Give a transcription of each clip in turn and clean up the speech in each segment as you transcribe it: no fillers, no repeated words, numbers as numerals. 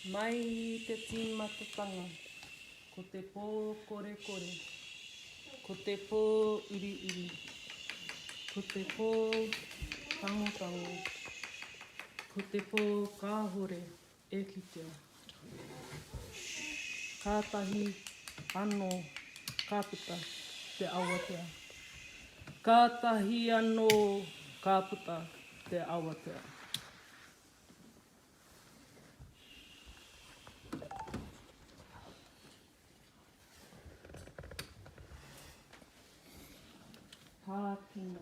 Mai te tīmatutanga, ko te pō kore kore, ko te pō uri uri, ko te pō tango tango, ko te pō kāhore e kitea. Kātahi anō kāputa te awatea. Kātahi anō kāputa te awatea. Hātina.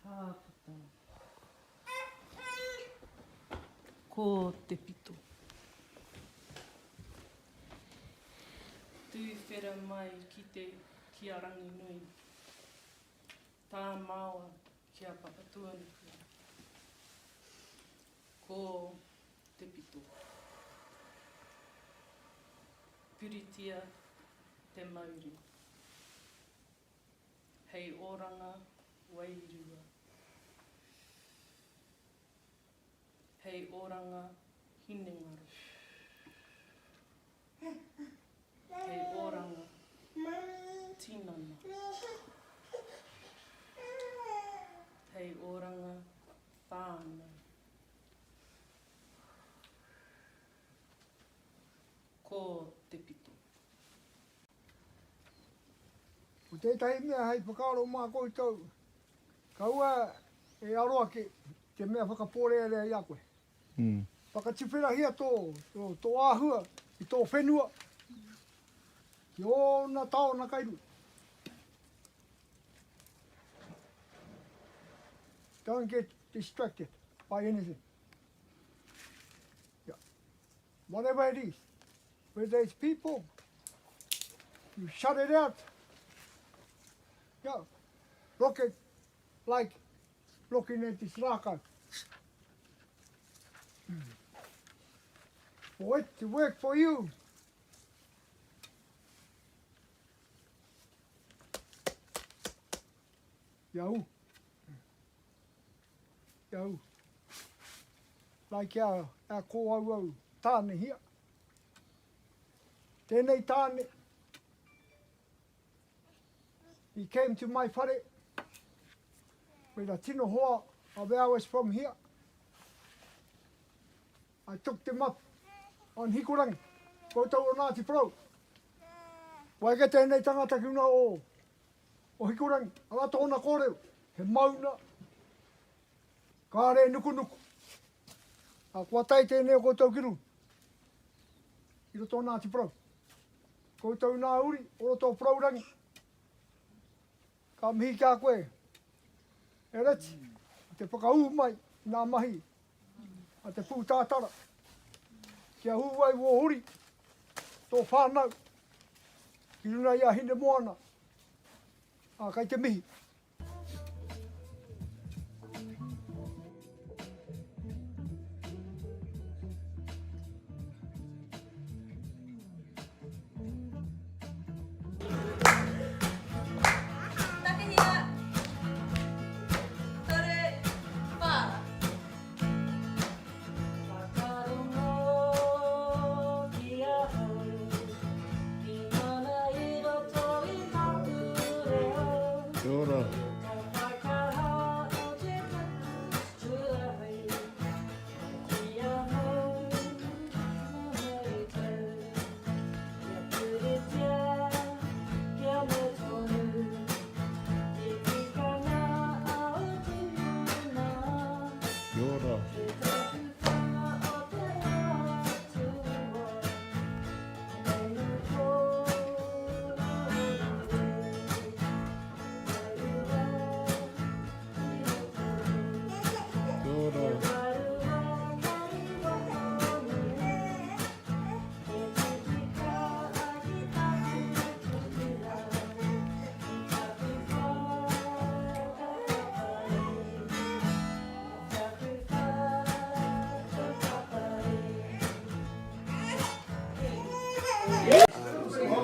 Hāputa. Ko te pito. Tū whera mai ki te kiarangi nui. Tā māua kia papatuanuku. Ko te pito. Piritia te mauri. Hei oranga wairua. Hei oranga hinengaro. Hei oranga tinana. Hei oranga whānau. Ko te pito. O tētahi mea hei whakaaro mā koutou. Kaua e aroa ke te mea whakapōrea rea i a koe. Whakatiwhera tō āhua, i tō whenua. Ki ona tao na kairu. Don't get distracted by anything. Yeah. Whatever it is, whether it's people, you shut it out. Yeah. Look at, like looking at this raka. For it to work for you. Yahoo. Yahoo. Like our kōauau tāne here. Tēnei tāne. He came to my whare with a tino hoa of hours from here. I took them up on Hikurangi, koutou o Ngāti Porou. Waika tēnei tangata ki una o Hikurangi, ala tōna kōreo, he mauna. Kāre nuku nuku. Kua tai tēnei o koutou kiru. I roto Ngāti Porou. Koutou nā uri, o roto Poraurangi. Ka mihi kia koe. E reti, te whakau mai nā mahi. A te pūtātara. Kia huwai wo huri. Tō whānau. Ki runa ia hine moana. Kai te mihi.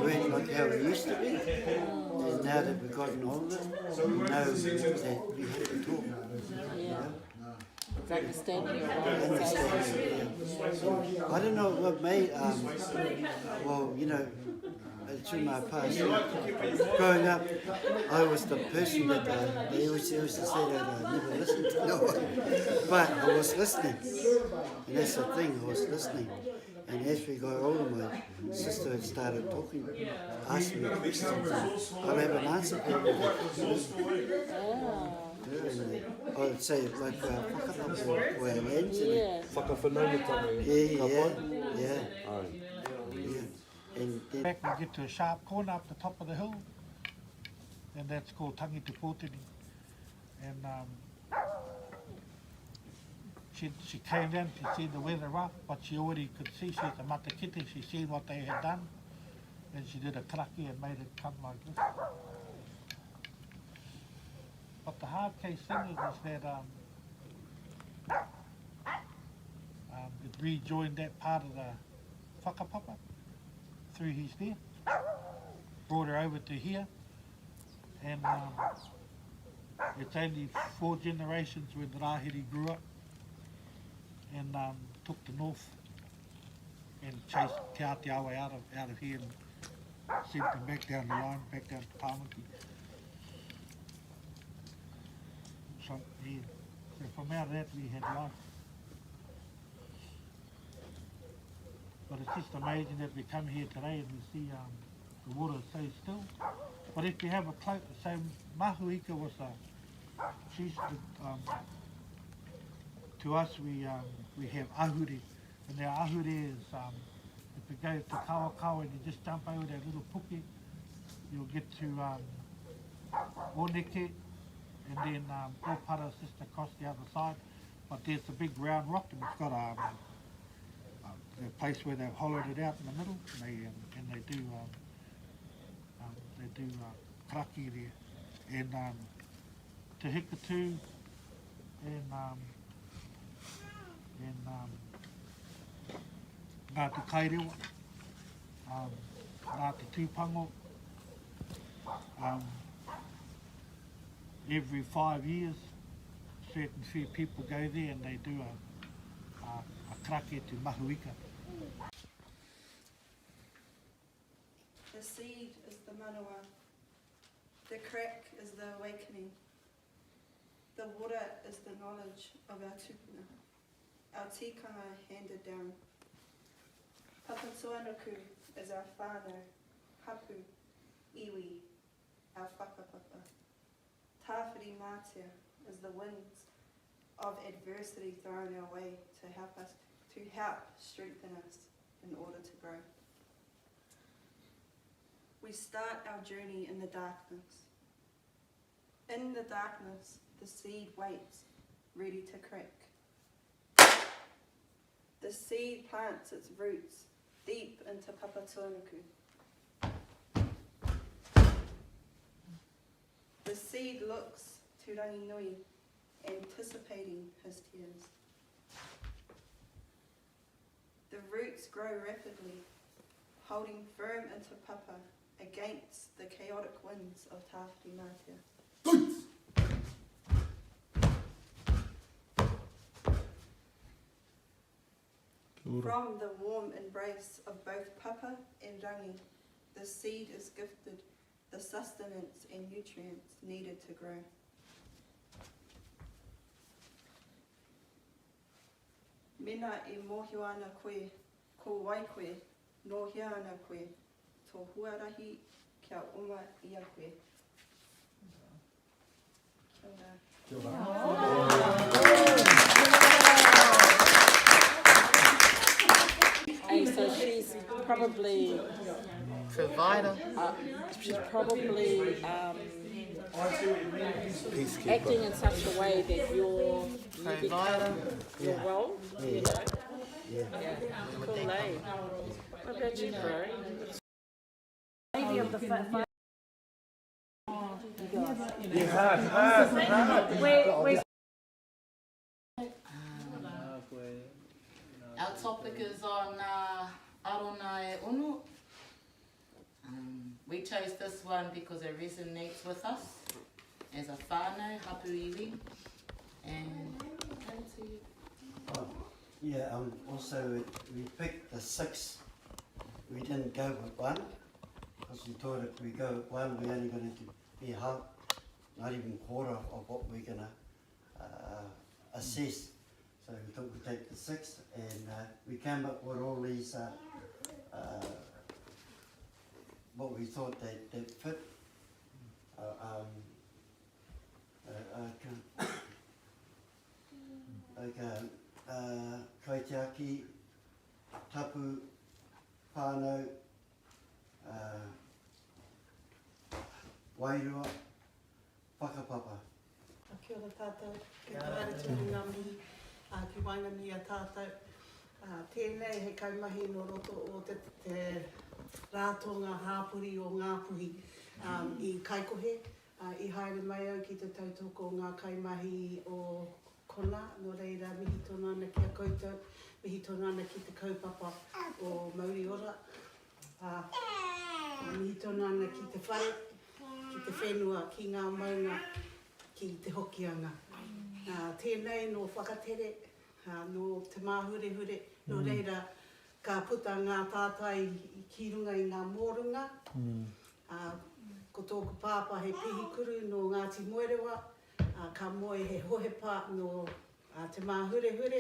Like how it used to be, and now that we've gotten older, we know that we have to talk. It's understanding your own Understand, I don't know what made, well, you know, through my past, growing up, I was the person that they always used to say that I never listened to no one, but I was listening, and that's the thing, I was listening. And as we got older, my sister had started talking, asking me questions, and I'd have an answer for everything. I would say, like, whakapapa or our lands. Yeah. And then back we get to a sharp corner up the top of the hill, and that's called Tangi Te Pōtini. And she came down to see the weather rough, but she already could see, she's a matakite, she seen what they had done, and she did a kraki and made it come like this. But the hard case thing is that it rejoined that part of the whakapapa through his death, brought her over to here, and it's only 4 generations where the Rahiri grew up and took the north and chased Te Aotearoa out of here and sent them back down the line, back down to Pāmaki. So, yeah, so from out of that we had life. But it's just amazing that we come here today and we see the water so still. But if we have a close, so Mahuika was she's the, to us we have ahure, and our ahure is if we go to Kawakawa and you just jump over that little puke, you'll get to Whirinaki, and then Opara is just across the other side. But there's a big round rock and it's got a place where they've hollowed it out in the middle, and they do kraki there, and Te Hikatu, and Ngā Te Kairewa, Ngā Te Tūpango. Every 5 years, certain few people go there and they do a kraki to Mahuika. The seed is the manawa, the crack is the awakening, the water is the knowledge of our tupuna, our tikanga handed down. Papatuanuku is our whanau Hapu Iwi, our whakapapa. Tāwhiri mātia is the winds of adversity thrown our way to help strengthen us in order to grow. We start our journey in the darkness. In the darkness, the seed waits, ready to crack. The seed plants its roots deep into Papa Tuanuku. The seed looks to Ranginui, anticipating his tears. The roots grow rapidly, holding firm into Papa against the chaotic winds of Tāwhiti Mātea. From the warm embrace of both Papa and Rangi, the seed is gifted the sustenance and nutrients needed to grow. Mena e mohi ana koe, ko wai koe, no hia ana koe, tō huarahi kia uma ia koe. Kia ora. Hey, so she's probably Provider. she's probably acting in such a way that you become your role, you know. Yeah. Yeah. Cool, eh? What about you, bro? Lady of the fire. Our topic is on Aroha e Unu. We chose this one because it resonates with us as a Whanau Hapu Iwi. And over to you. Oh, yeah, also we picked the 6. We didn't go with 1, because we thought if we go with 1, we're only going to be half, not even quarter of what we're going to assess. So we thought we'd take the 6, and we came up with all these, what we thought that fit. Kaitiaki, tapu, whānau, wairua, whakapapa. Kia ora tātou, ki tāre tūru ngā mihi, ki wainami a tātou. Tēnei he kaumahi no roto o te rātonga hāpuri o ngā puhi I kaikohe. I haere mai au ki te tautoko o ngā kaimahi o kona, no reira mihi tōna ana ki a koutou, mihi tōna ana ki te kaupapa o Mauriora, mihi tōna ana ki te whare, ki te whenua, ki ngā maunga, ki te hokianga. Tēnei no whakatere, no te māhure-hure, no reira ka puta ngā tātai ki runga I ngā mōrunga. Ko tōku pāpa he pihikuru no Ngāti Moerewa, ka moe he hohepa no te māhure-hure.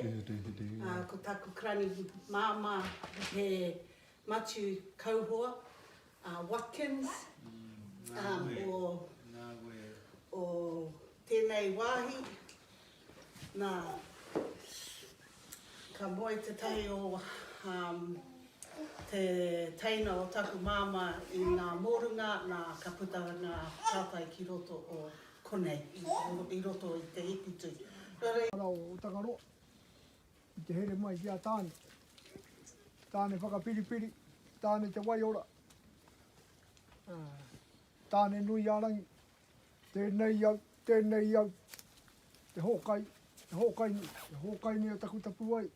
Ko taku krani māma he matu kauhoa, Watkins, o tēnei wāhi. Nā, ka moe te tai o te teina o taku māma I ngā mōrunga, nā ka puta ngā tātai ki roto o konei, I roto I te ipitu. Ara o Tangaroa, I te here mai kia tāne. Tāne whakapiripiri, tāne te waiora. Tāne nui arangi, tēnei au, te hōkai ni o taku tapu ai.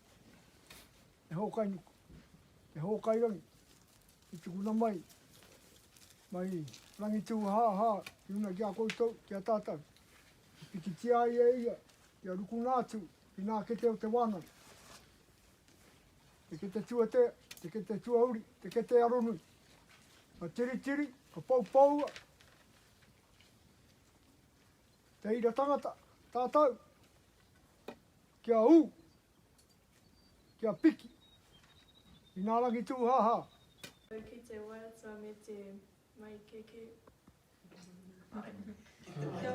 Te hōkai rangi, I tukuna mai rangi tū hā, ki una kia koutou, kia tātou. Piki tia ia, kia ruku nātu, ki nā kete o te wānau. Te kete tuatea, te kete tuauri, te kete aronui. Ka tiri, ka paupaua. Te ira tangata, tātou. Kia ū, kia piki. I nā rangi tū hā. Ki te wāta me te mai keke.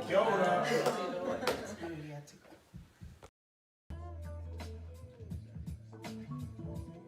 Kia ora. Thank